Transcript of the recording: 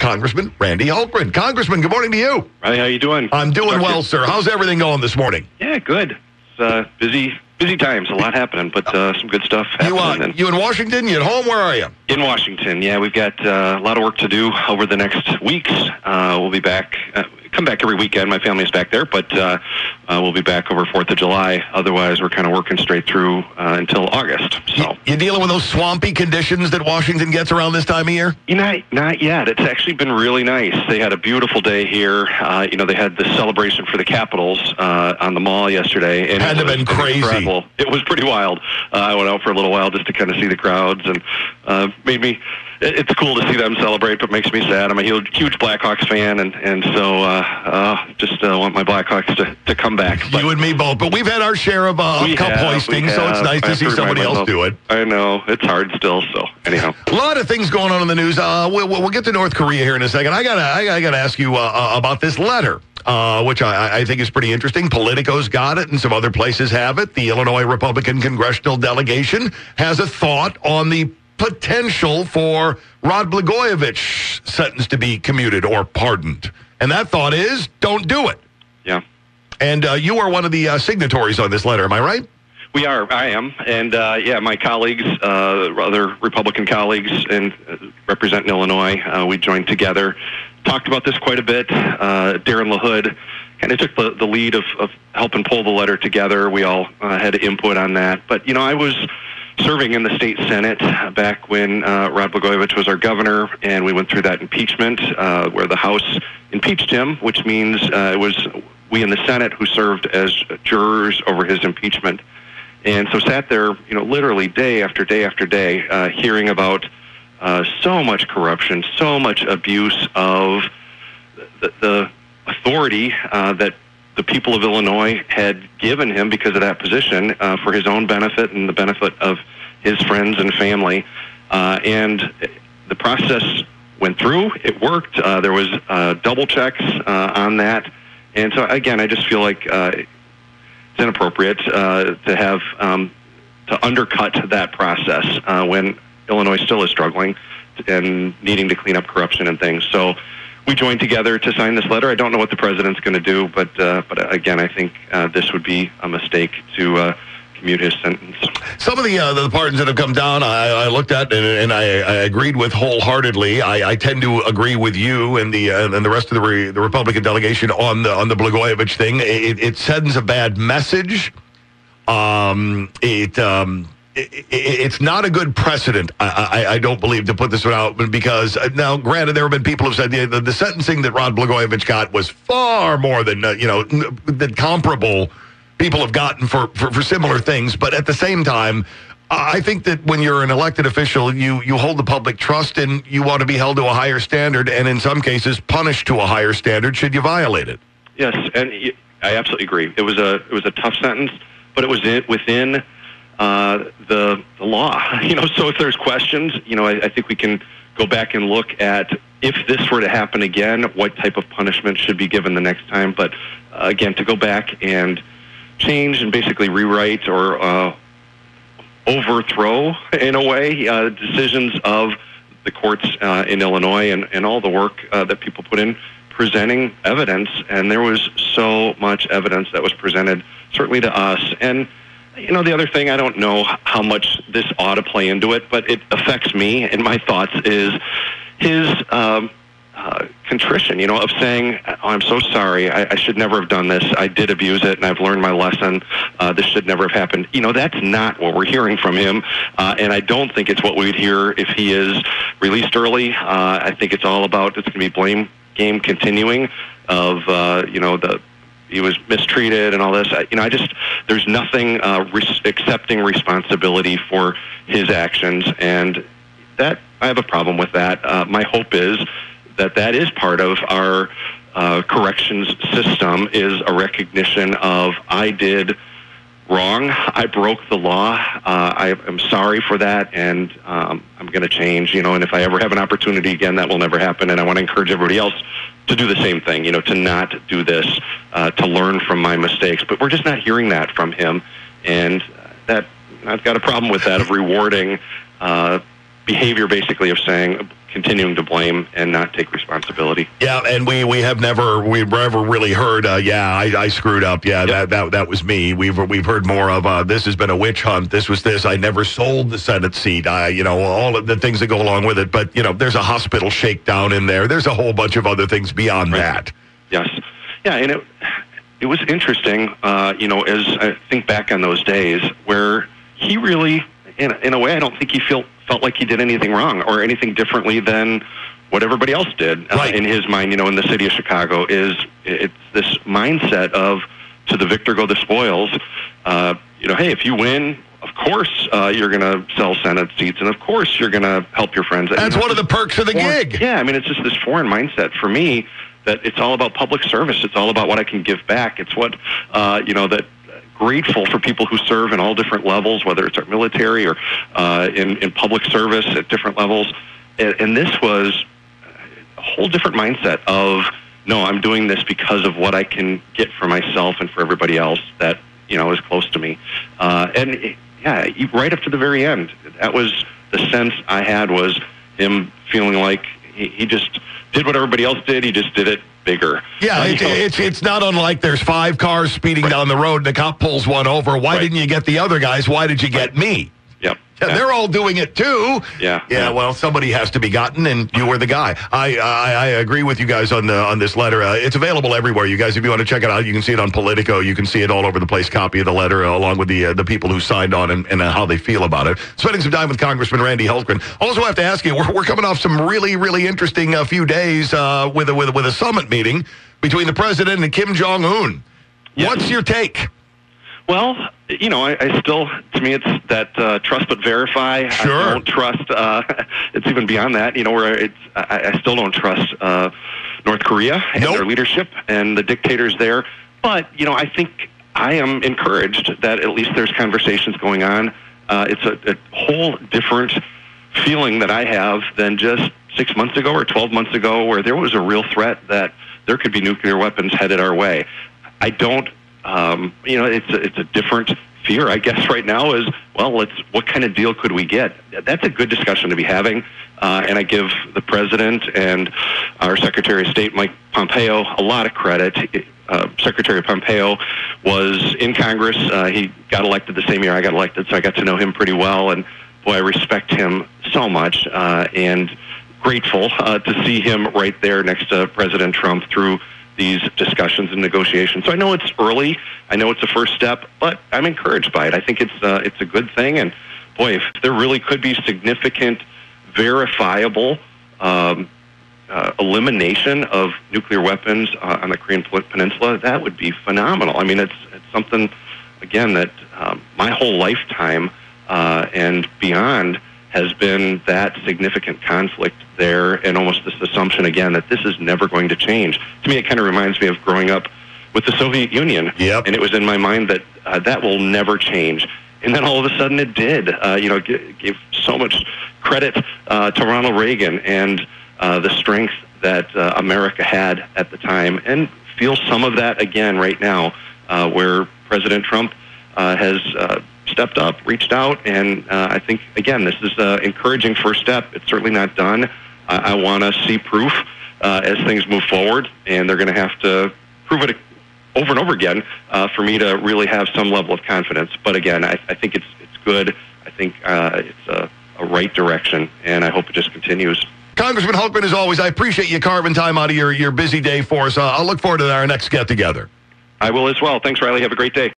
Congressman Randy Hultgren. Congressman, good morning to you. Hi, how you doing? I'm doing well, sir. How's everything going this morning? Yeah, good. It's busy times, a lot happening, but some good stuff happening. You in Washington? You at home? Where are you? In Washington, yeah. We've got a lot of work to do over the next weeks. We'll be back. Come back every weekend. My family's back there, but we'll be back over 4th of July. Otherwise, we're kind of working straight through until August. So you dealing with those swampy conditions that Washington gets around this time of year? Not yet. It's actually been really nice. They had a beautiful day here. They had the celebration for the Capitals on the mall yesterday. And had to have been crazy. Incredible. It was pretty wild. I went out for a little while just to kind of see the crowds, and made me. It's cool to see them celebrate, but makes me sad. I'm a huge Blackhawks fan, and so just want my Blackhawks to come back. But you and me both. But we've had our share of cup hoisting, so it's nice to see somebody else do it. I know. It's hard still, so anyhow. A lot of things going on in the news. We'll get to North Korea here in a second. I gotta ask you about this letter, which I think is pretty interesting. Politico's got it, and some other places have it. The Illinois Republican Congressional Delegation has a thought on the potential for Rod Blagojevich sentence to be commuted or pardoned. And that thought is, don't do it. Yeah. And you are one of the signatories on this letter, am I right? We are. I am. And, my colleagues, other Republican colleagues representing Illinois, we joined together, talked about this quite a bit. Darren LaHood kind of took the lead of helping pull the letter together. We all had input on that. But, I was serving in the state Senate back when Rod Blagojevich was our governor, and we went through that impeachment where the House impeached him, which means it was we in the Senate who served as jurors over his impeachment. And so sat there, literally day after day after day, hearing about so much corruption, so much abuse of the authority that the people of Illinois had given him because of that position for his own benefit and the benefit of his friends and family. And the process went through. It worked. There was double checks on that. And so, again, I just feel like it's inappropriate to have to undercut that process when Illinois still is struggling and needing to clean up corruption and things. So we joined together to sign this letter. I don't know what the president's going to do, but again, I think this would be a mistake to commute his sentence. Some of the pardons that have come down, I looked at and I agreed with wholeheartedly. I tend to agree with you and the rest of the Republican delegation on the Blagojevich thing. It sends a bad message. It's not a good precedent, I don't believe, to put this one out, because now, granted, there have been people who have said the sentencing that Rod Blagojevich got was far more than, than comparable people have gotten for similar things. But at the same time, I think that when you're an elected official, you hold the public trust and you want to be held to a higher standard, and in some cases punished to a higher standard should you violate it. Yes, and I absolutely agree. It was a tough sentence, but it was within the law, so if there's questions, I think we can go back and look at if this were to happen again, what type of punishment should be given the next time. But again, to go back and change and basically rewrite or overthrow, in a way, decisions of the courts in Illinois and all the work that people put in presenting evidence. And there was so much evidence that was presented, certainly to us. And the other thing, I don't know how much this ought to play into it, but it affects me, and my thoughts is his contrition, of saying, oh, I'm so sorry, I should never have done this, I did abuse it, and I've learned my lesson, this should never have happened. That's not what we're hearing from him, and I don't think it's what we'd hear if he is released early. I think it's all about, it's going to be blame game continuing of, he was mistreated and all this. There's nothing accepting responsibility for his actions, and that I have a problem with that. My hope is that is part of our corrections system, is a recognition of I did wrong, I broke the law, I am sorry for that, and I'm going to change, and if I ever have an opportunity again, that will never happen, and I want to encourage everybody else to do the same thing, to not do this, to learn from my mistakes. But we're just not hearing that from him, and that I've got a problem with that, of rewarding behavior, basically, of saying, continuing to blame and not take responsibility. Yeah, and we've never really heard. I screwed up. Yeah, Yep. that was me. We've heard more of this has been a witch hunt. This was this. I never sold the Senate seat. All of the things that go along with it. But there's a hospital shakedown in there. There's a whole bunch of other things beyond that. Yes, yeah, and it was interesting. As I think back on those days where he really, in a way, I don't think he felt like he did anything wrong or anything differently than what everybody else did. Right. In his mind, in the city of Chicago, it's this mindset of to the victor go the spoils. Hey, if you win, of course you're going to sell Senate seats, and of course you're going to help your friends. That's one of the perks of the gig. Yeah, it's just this foreign mindset for me that it's all about public service. It's all about what I can give back. It's what, that grateful for people who serve in all different levels, whether it's our military or in public service at different levels. And this was a whole different mindset of, no, I'm doing this because of what I can get for myself and for everybody else that, is close to me. Right up to the very end, that was the sense I had, was him feeling like he just did what everybody else did. He just did it bigger. Yeah, it's not unlike there's 5 cars speeding down the road and the cop pulls one over. Why didn't you get the other guys? Why did you get me? Yep. Yeah, they're all doing it too. Yeah. Yeah. Well, somebody has to be gotten, and you were the guy. I agree with you guys on this letter. It's available everywhere. You guys, if you want to check it out, you can see it on Politico. You can see it all over the place. Copy of the letter, along with the people who signed on and how they feel about it. Spending some time with Congressman Randy Hultgren. Also, have to ask you, we're coming off some really, really interesting few days with a summit meeting between the president and Kim Jong-un. Yes. What's your take? Well, I still, to me, it's that trust but verify. Sure. I don't trust. It's even beyond that. Where I still don't trust North Korea and their leadership and the dictators there. But I think I am encouraged that at least there's conversations going on. It's a whole different feeling that I have than just 6 months ago or 12 months ago, where there was a real threat that there could be nuclear weapons headed our way. I don't. It's a different fear, I guess, right now is, what kind of deal could we get? That's a good discussion to be having. And I give the president and our Secretary of State, Mike Pompeo, a lot of credit. Secretary Pompeo was in Congress. He got elected the same year I got elected, so I got to know him pretty well. And boy, I respect him so much and grateful to see him right there next to President Trump through these discussions and negotiations. So I know it's early. I know it's a first step, but I'm encouraged by it. I think it's a good thing. And boy, if there really could be significant, verifiable elimination of nuclear weapons on the Korean Peninsula, that would be phenomenal. It's something, again, that my whole lifetime and beyond has been that significant conflict there, and almost this assumption, again, that this is never going to change. To me, it kind of reminds me of growing up with the Soviet Union. Yep. And it was in my mind that that will never change. And then all of a sudden it did. Gave so much credit to Ronald Reagan and the strength that America had at the time, and feel some of that again right now, where President Trump has stepped up, reached out, and I think, again, this is an encouraging first step. It's certainly not done. I want to see proof as things move forward, and they're going to have to prove it over and over again for me to really have some level of confidence. But again, I think it's good. I think it's a right direction, and I hope it just continues. Congressman Hultgren, as always, I appreciate you carving time out of your busy day for us. I'll look forward to our next get-together. I will as well. Thanks, Riley. Have a great day.